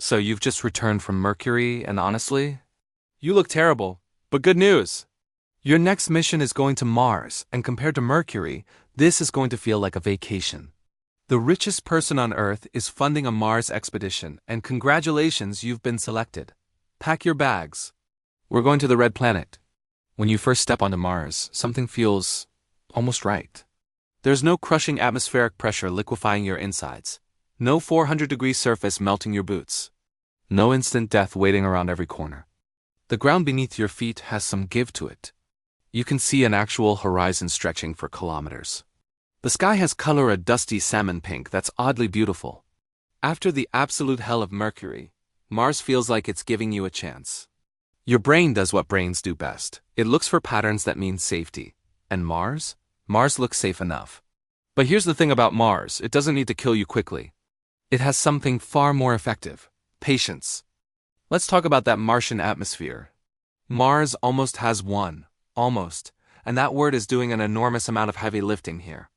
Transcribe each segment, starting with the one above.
So you've just returned from Mercury, and honestly, you look terrible. But good news! Your next mission is going to Mars, and compared to Mercury, this is going to feel like a vacation. The richest person on Earth is funding a Mars expedition, and congratulations, you've been selected. Pack your bags. We're going to the red planet. When you first step onto Mars, something feels almost right. There's no crushing atmospheric pressure liquefying your insides. No 400-degree surface melting your boots. No instant death waiting around every corner. The ground beneath your feet has some give to it. You can see an actual horizon stretching for kilometers. The sky has color a dusty salmon pink that's oddly beautiful. After the absolute hell of Mercury, Mars feels like it's giving you a chance. Your brain does what brains do best. It looks for patterns that mean safety. And Mars? Mars looks safe enough. But here's the thing about Mars, it doesn't need to kill you quickly. It has something far more effective: patience. Let's talk about that Martian atmosphere. Mars almost has one. Almost. And that word is doing an enormous amount of heavy lifting here.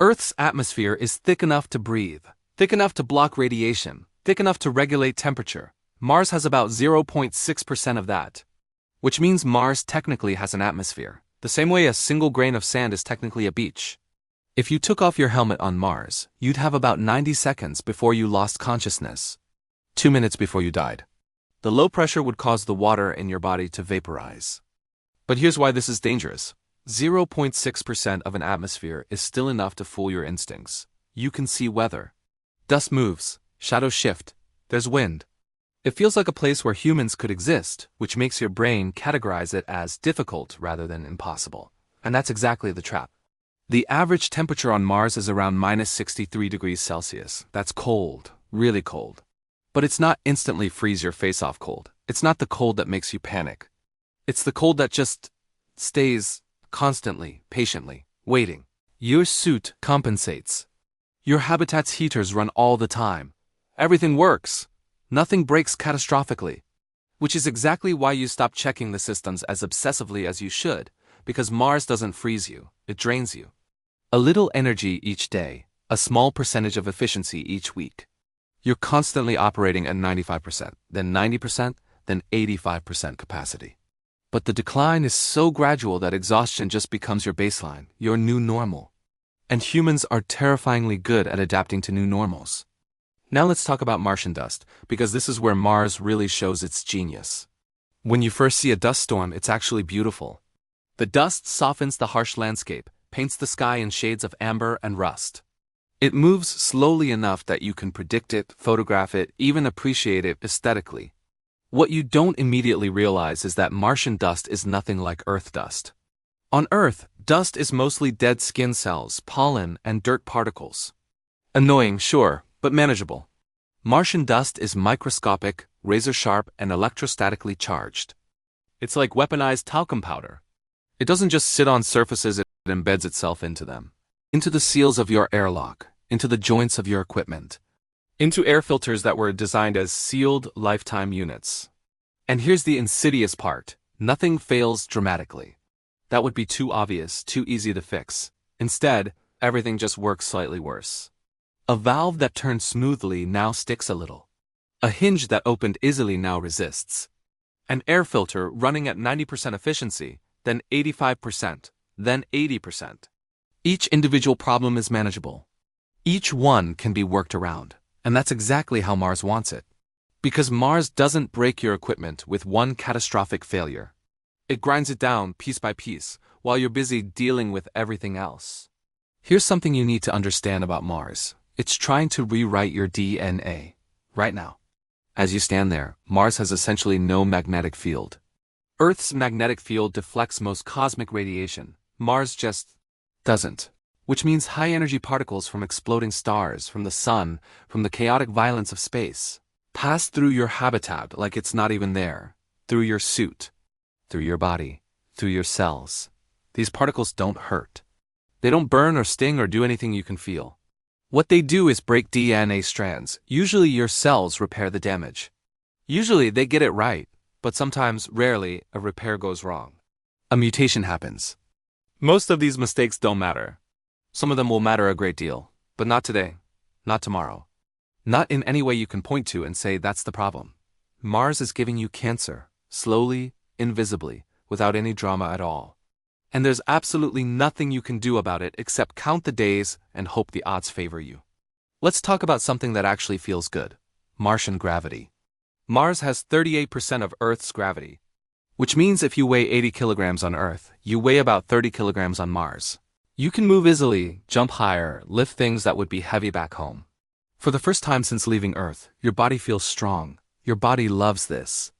Earth's atmosphere is thick enough to breathe, thick enough to block radiation, thick enough to regulate temperature. Mars has about 0.6% of that. Which means Mars technically has an atmosphere, the same way a single grain of sand is technically a beach. If you took off your helmet on Mars, you'd have about 90 seconds before you lost consciousness. 2 minutes before you died. The low pressure would cause the water in your body to vaporize. But here's why this is dangerous. 0.6% of an atmosphere is still enough to fool your instincts. You can see weather. Dust moves, shadows shift, there's wind. It feels like a place where humans could exist, which makes your brain categorize it as difficult rather than impossible. And that's exactly the trap. The average temperature on Mars is around minus 63 degrees Celsius. That's cold, really cold. But it's not instantly freeze your face off cold. It's not the cold that makes you panic. It's the cold that just stays constantly, patiently, waiting. Your suit compensates. Your habitat's heaters run all the time. Everything works. Nothing breaks catastrophically. Which is exactly why you stop checking the systems as obsessively as you should, because Mars doesn't freeze you, it drains you. A little energy each day, a small percentage of efficiency each week. You're constantly operating at 95%, then 90%, then 85% capacity. But the decline is so gradual that exhaustion just becomes your baseline, your new normal. And humans are terrifyingly good at adapting to new normals. Now let's talk about Martian dust, because this is where Mars really shows its genius. When you first see a dust storm, it's actually beautiful. The dust softens the harsh landscape, paints the sky in shades of amber and rust. It moves slowly enough that you can predict it, photograph it, even appreciate it aesthetically. What you don't immediately realize is that Martian dust is nothing like Earth dust. On Earth, dust is mostly dead skin cells, pollen, and dirt particles. Annoying, sure, but manageable. Martian dust is microscopic, razor-sharp, and electrostatically charged. It's like weaponized talcum powder. It doesn't just sit on surfaces, it embeds itself into them. Into the seals of your airlock, into the joints of your equipment, into air filters that were designed as sealed lifetime units. And here's the insidious part: nothing fails dramatically. That would be too obvious, too easy to fix. Instead, everything just works slightly worse. A valve that turned smoothly now sticks a little. A hinge that opened easily now resists. An air filter running at 90% efficiency, then 85%, then 80%. Each individual problem is manageable. Each one can be worked around. And that's exactly how Mars wants it. Because Mars doesn't break your equipment with one catastrophic failure. It grinds it down piece by piece, while you're busy dealing with everything else. Here's something you need to understand about Mars. It's trying to rewrite your DNA. Right now. As you stand there, Mars has essentially no magnetic field. Earth's magnetic field deflects most cosmic radiation. Mars just doesn't. Which means high-energy particles from exploding stars, from the sun, from the chaotic violence of space, pass through your habitat like it's not even there, through your suit, through your body, through your cells. These particles don't hurt. They don't burn or sting or do anything you can feel. What they do is break DNA strands. Usually your cells repair the damage. Usually they get it right, but sometimes, rarely, a repair goes wrong. A mutation happens. Most of these mistakes don't matter. Some of them will matter a great deal, but not today, not tomorrow. Not in any way you can point to and say that's the problem. Mars is giving you cancer, slowly, invisibly, without any drama at all. And there's absolutely nothing you can do about it except count the days and hope the odds favor you. Let's talk about something that actually feels good. Martian gravity. Mars has 38% of Earth's gravity, which means if you weigh 80 kilograms on Earth, you weigh about 30 kilograms on Mars. You can move easily, jump higher, lift things that would be heavy back home. For the first time since leaving Earth, your body feels strong. Your body loves this.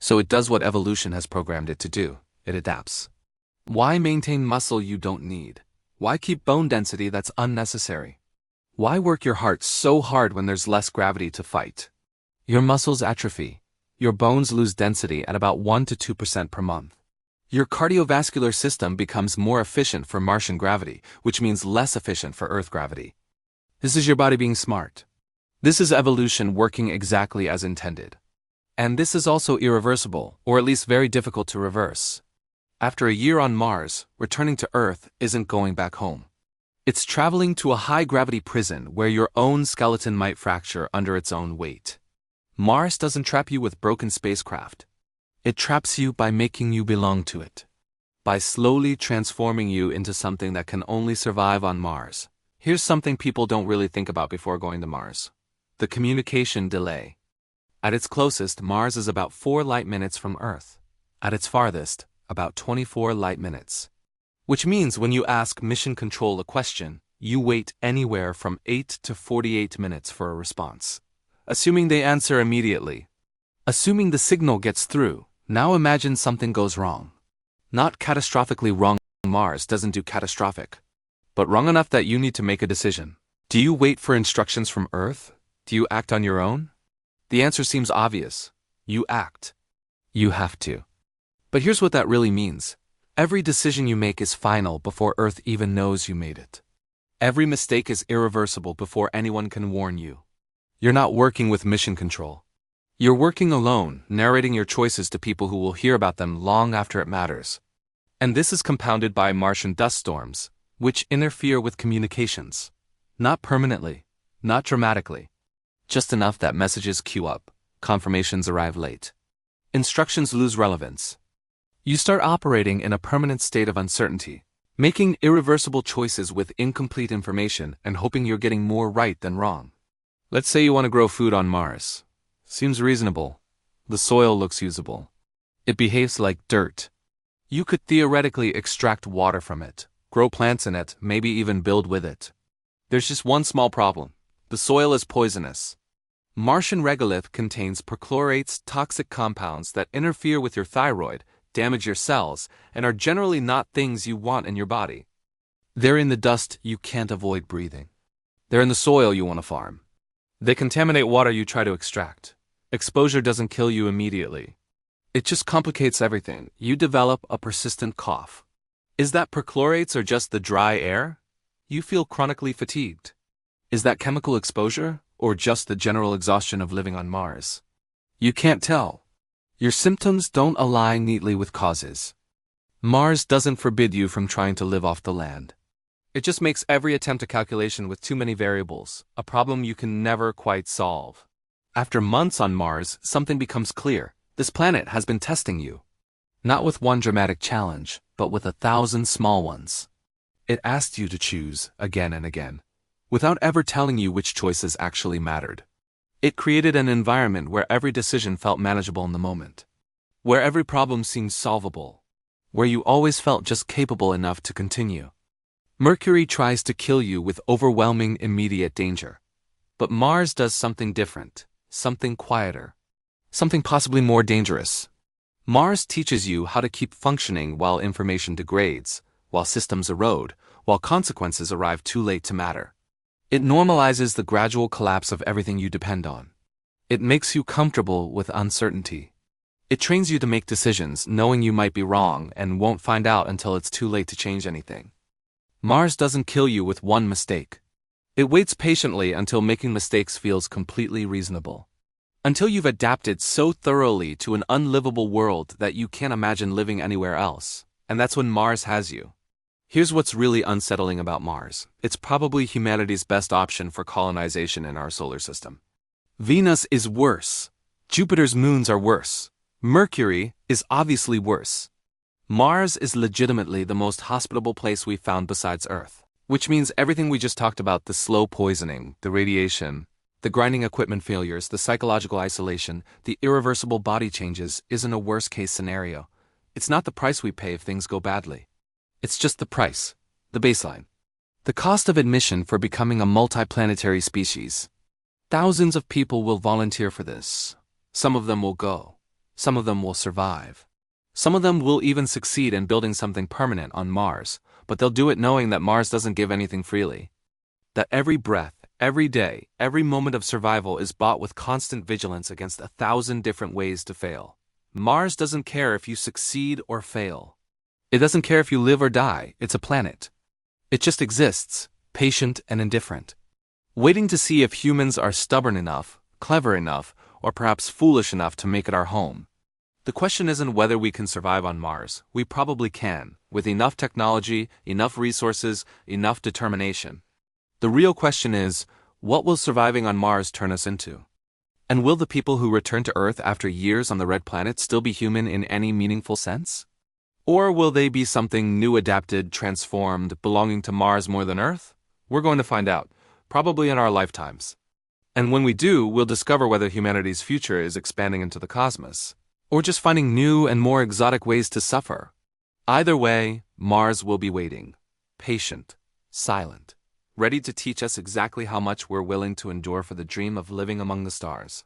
So it does what evolution has programmed it to do. It adapts. Why maintain muscle you don't need? Why keep bone density that's unnecessary? Why work your heart so hard when there's less gravity to fight? Your muscles atrophy. Your bones lose density at about 1 to 2% per month. Your cardiovascular system becomes more efficient for Martian gravity, which means less efficient for Earth gravity. This is your body being smart. This is evolution working exactly as intended. And this is also irreversible, or at least very difficult to reverse. After a year on Mars, returning to Earth isn't going back home. It's traveling to a high-gravity prison where your own skeleton might fracture under its own weight. Mars doesn't trap you with broken spacecraft. It traps you by making you belong to it. By slowly transforming you into something that can only survive on Mars. Here's something people don't really think about before going to Mars. The communication delay. At its closest, Mars is about 4 light minutes from Earth. At its farthest, about 24 light minutes. Which means when you ask Mission Control a question, you wait anywhere from 8 to 48 minutes for a response. Assuming they answer immediately. Assuming the signal gets through, now imagine something goes wrong. Not catastrophically wrong. Mars doesn't do catastrophic. But wrong enough that you need to make a decision. Do you wait for instructions from Earth? Do you act on your own? The answer seems obvious. You act. You have to. But here's what that really means. Every decision you make is final before Earth even knows you made it. Every mistake is irreversible before anyone can warn you. You're not working with Mission Control. You're working alone, narrating your choices to people who will hear about them long after it matters. And this is compounded by Martian dust storms, which interfere with communications. Not permanently, not dramatically. Just enough that messages queue up, confirmations arrive late. Instructions lose relevance. You start operating in a permanent state of uncertainty, making irreversible choices with incomplete information and hoping you're getting more right than wrong. Let's say you want to grow food on Mars. Seems reasonable. The soil looks usable. It behaves like dirt. You could theoretically extract water from it, grow plants in it, maybe even build with it. There's just one small problem. The soil is poisonous. Martian regolith contains perchlorates, toxic compounds that interfere with your thyroid, damage your cells, and are generally not things you want in your body. They're in the dust you can't avoid breathing. They're in the soil you want to farm. They contaminate water you try to extract. Exposure doesn't kill you immediately. It just complicates everything. You develop a persistent cough. Is that perchlorates or just the dry air? You feel chronically fatigued. Is that chemical exposure or just the general exhaustion of living on Mars? You can't tell. Your symptoms don't align neatly with causes. Mars doesn't forbid you from trying to live off the land. It just makes every attempt a calculation with too many variables, a problem you can never quite solve. After months on Mars, something becomes clear. This planet has been testing you. Not with one dramatic challenge, but with 1,000 small ones. It asked you to choose again and again, without ever telling you which choices actually mattered. It created an environment where every decision felt manageable in the moment, where every problem seemed solvable, where you always felt just capable enough to continue. Mercury tries to kill you with overwhelming immediate danger. But Mars does something different, something quieter, something possibly more dangerous. Mars teaches you how to keep functioning while information degrades, while systems erode, while consequences arrive too late to matter. It normalizes the gradual collapse of everything you depend on. It makes you comfortable with uncertainty. It trains you to make decisions knowing you might be wrong and won't find out until it's too late to change anything. Mars doesn't kill you with one mistake. It waits patiently until making mistakes feels completely reasonable. Until you've adapted so thoroughly to an unlivable world that you can't imagine living anywhere else, and that's when Mars has you. Here's what's really unsettling about Mars. It's probably humanity's best option for colonization in our solar system. Venus is worse. Jupiter's moons are worse. Mercury is obviously worse. Mars is legitimately the most hospitable place we've found besides Earth. Which means everything we just talked about, the slow poisoning, the radiation, the grinding equipment failures, the psychological isolation, the irreversible body changes, isn't a worst-case scenario. It's not the price we pay if things go badly. It's just the price, the baseline. The cost of admission for becoming a multiplanetary species. Thousands of people will volunteer for this. Some of them will go. Some of them will survive. Some of them will even succeed in building something permanent on Mars, but they'll do it knowing that Mars doesn't give anything freely. That every breath, every day, every moment of survival is bought with constant vigilance against 1,000 different ways to fail. Mars doesn't care if you succeed or fail. It doesn't care if you live or die. It's a planet. It just exists, patient and indifferent, waiting to see if humans are stubborn enough, clever enough, or perhaps foolish enough to make it our home. The question isn't whether we can survive on Mars. We probably can, with enough technology, enough resources, enough determination. The real question is, what will surviving on Mars turn us into? And will the people who return to Earth after years on the red planet still be human in any meaningful sense? Or will they be something new, adapted, transformed, belonging to Mars more than Earth? We're going to find out, probably in our lifetimes. And when we do, we'll discover whether humanity's future is expanding into the cosmos, or just finding new and more exotic ways to suffer. Either way, Mars will be waiting, patient, silent, ready to teach us exactly how much we're willing to endure for the dream of living among the stars.